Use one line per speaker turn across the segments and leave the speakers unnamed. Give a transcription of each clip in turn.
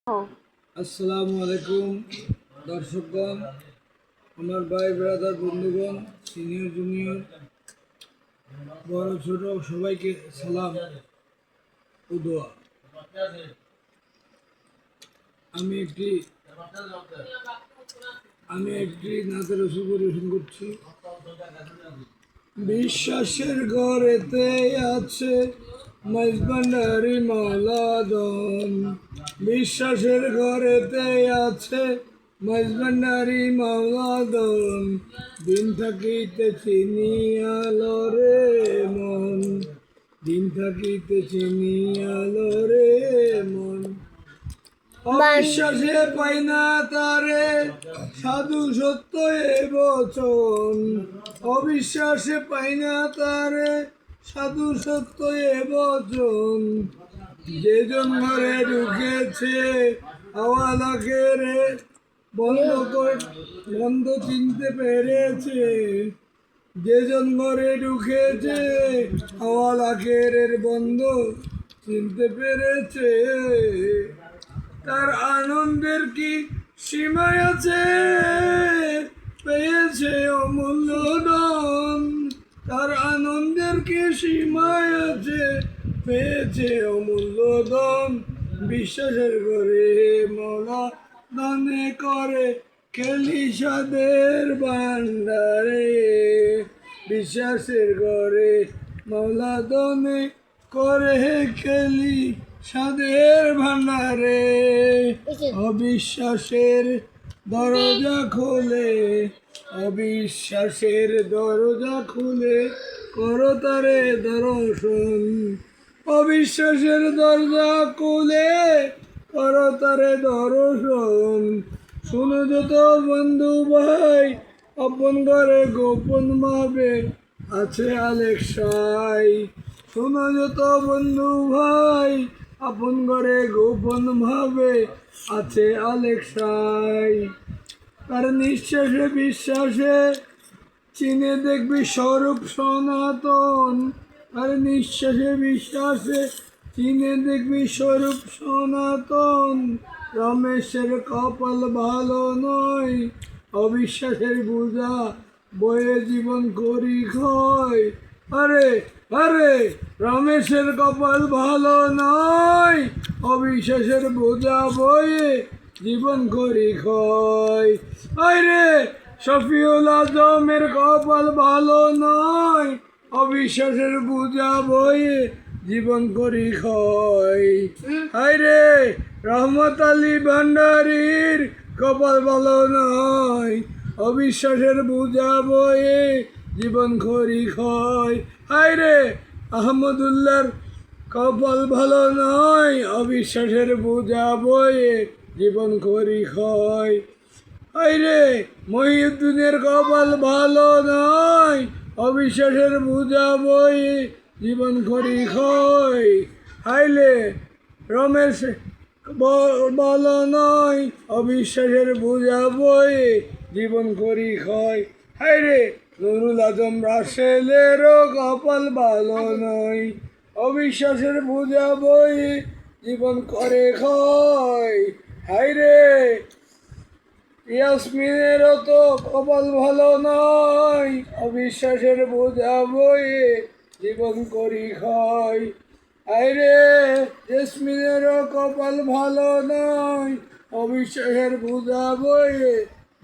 আসসালামু আলাইকুম দর্শকগণ, আমার ভাই ব্রাদার বন্ধুগণ, সিনিয়র জুনিয়র, বড় ছোট সবাইকে সালাম ও দোয়া। আমি একটি নাতের রসুল পরিবেশন করছি। বিশ্বাসের ঘরেতে আছে মাইজভান্ডারি মাওলাদন, বিশ্বাসের ঘরেতে আছে মাইজভান্ডারি মাওলাদন, দিন থাকিতে চিনিয়ালো রে মন, দিন থাকিতে চিনিয়ালো রে মন। অবিশ্বাসে পাই না তারে সাধু সত্য এ বচন, অবিশ্বাসে পাই না তারে সাধু সত্য এ বচন। যেজন ঘরে ঢুকেছে হাওয়ালাকে রে বন্ধ চিনতে পেরেছে, যেজন ঘরে ঢুকেছে হাওয়ালাকে রে বন্ধ চিনতে পেরেছে। তার আনন্দের কি সীমা আছে, পেয়েছে অমূল্য ধন। তার আনন্দের কি সীমা আছে, পেয়েছে অমূল্য ধন। বিশ্বাসের ঘরে মৌলা দানে করে খেলি সাদের ভান্ডারে, বিশ্বাসের ঘরে মৌলা দানে করে খেলি সাদের ভান্ডারে। অবিশ্বাসের দরজা খোলে, অবিশ্বাসের দরজা খুলে করো তারে দর্শন, অবিশ্বাসের দরজা খুলে করো তারে দর্শন। শুনো যত বন্ধু ভাই আপন ঘরে গোপন ভাবে আছে আলেকসাই, শোনো যত বন্ধু ভাই আপন ঘরে গোপন ভাবে আছে আলেকসাই। তার নিঃশ্বাসে বিশ্বাসে চিনে দেখবি স্বরূপ সনাতন, তার নিঃশ্বাসে বিশ্বাসে চিনে দেখবি স্বরূপ সনাতন। রমেশের কপাল ভালো নয়, অবিশ্বাসের বোঝা বয়ে জীবন করি ক্ষয়। আরে আরে রমেশের কপাল ভালো নয়, অবিশ্বাসের বোঝা বয়ে জীবন করি ক্ষয়। আরে শফিউল আজমের কপাল ভালো নয়, অবিশ্বাসের বোঝা বয়ে জীবন করি ক্ষয়। আরে রহমত আলী ভান্ডারীর কপাল ভালো নয়, অবিশ্বাসের বোঝা বয়ে জীবন করি ক্ষয়। আরে আহমদুল্লাহর কপাল ভালো নয়, অবিশ্বাসের বোঝা বয়ে জীবন করি ক্ষয়। আরে মহিউদ্দিনের কপাল ভালো নয়, অবিশ্বাসের বোঝা বয়ে জীবন করি ক্ষয়। হাইলে রমেশ ভালো নয়, অবিশ্বাসের বোঝা বয়ে জীবন করি ক্ষয়। হাইরে নুরুল আজম রাসেলেরও কপাল ভালো নয়, অবিশ্বাসের বোঝা বয়ে জীবন করে ক্ষয়। হাইরে ইয়াসমিনেরও তো কপাল ভালো নয়, অবিশ্বাসের বোঝা বয়ে জীবন করি ক্ষয়। আরে জেসমিনেরও কপাল ভালো নয়, অবিশ্বাসের বোঝা বয়ে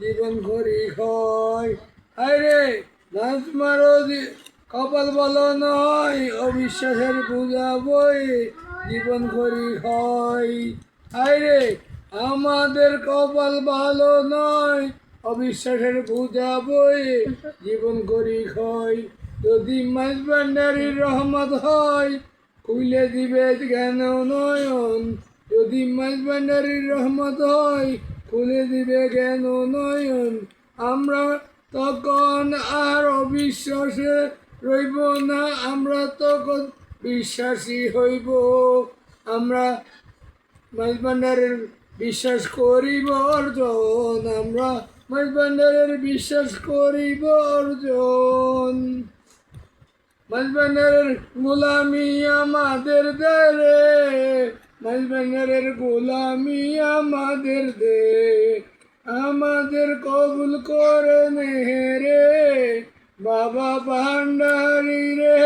জীবন করি ক্ষয়। আরে নাজমারও কপাল ভালো নয়, অবিশ্বাসের বোঝা বয়ে জীবন করি ক্ষয়। আরে আমাদের কপাল ভালো নয়, অবিশ্বাসের বোঝা বয়ে জীবন করি ক্ষয়। যদি মাইজভান্ডারীর রহমত হয় খুলে দিবে জ্ঞান নয়ন, যদি মাইজভান্ডারীর রহমত হয় খুলে দিবে জ্ঞান নয়ন। আমরা তখন আর অবিশ্বাসে রইব না, আমরা তখন বিশ্বাসী হইব। আমরা মাইজভান্ডারের বিশ্বাস করিব অর্জন, আমরা মাইজভান্ডারের বিশ্বাস করিব অর্জন। মাইজভান্ডারের গোলামি আমাদের দেরে, মাঝবান্ডারের গোলামি আমাদের দে, আমাদের কবুল করে নে রে বাবা ভান্ডারি রে,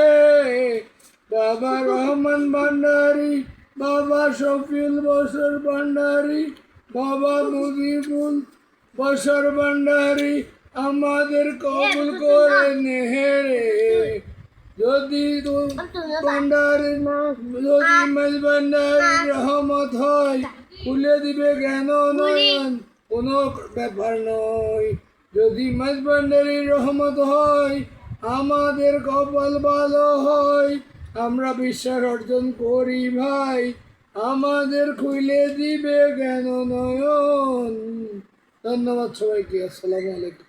বাবা রহমান ভান্ডারি, বাবা শফিউল বসর ভান্ডারি, বাবা মুজিবুল বসর ভান্ডারি, আমাদের কবুল করে নে রে। যদি ভান্ডারি যদি মাঝ ভান্ডারির রহমত হয়, খুলে দিবে জ্ঞান নয়ন, কোনো ব্যাপার নয়। যদি মাঝ ভান্ডারির রহমত হয়, আমাদের কপাল ভালো হয়, আমরা বিশ্বাস অর্জন করি ভাই, আমাদের খুলে দিবে জ্ঞান নয়ন। ধন্যবাদ সবাইকে, আসসালামু আলাইকুম।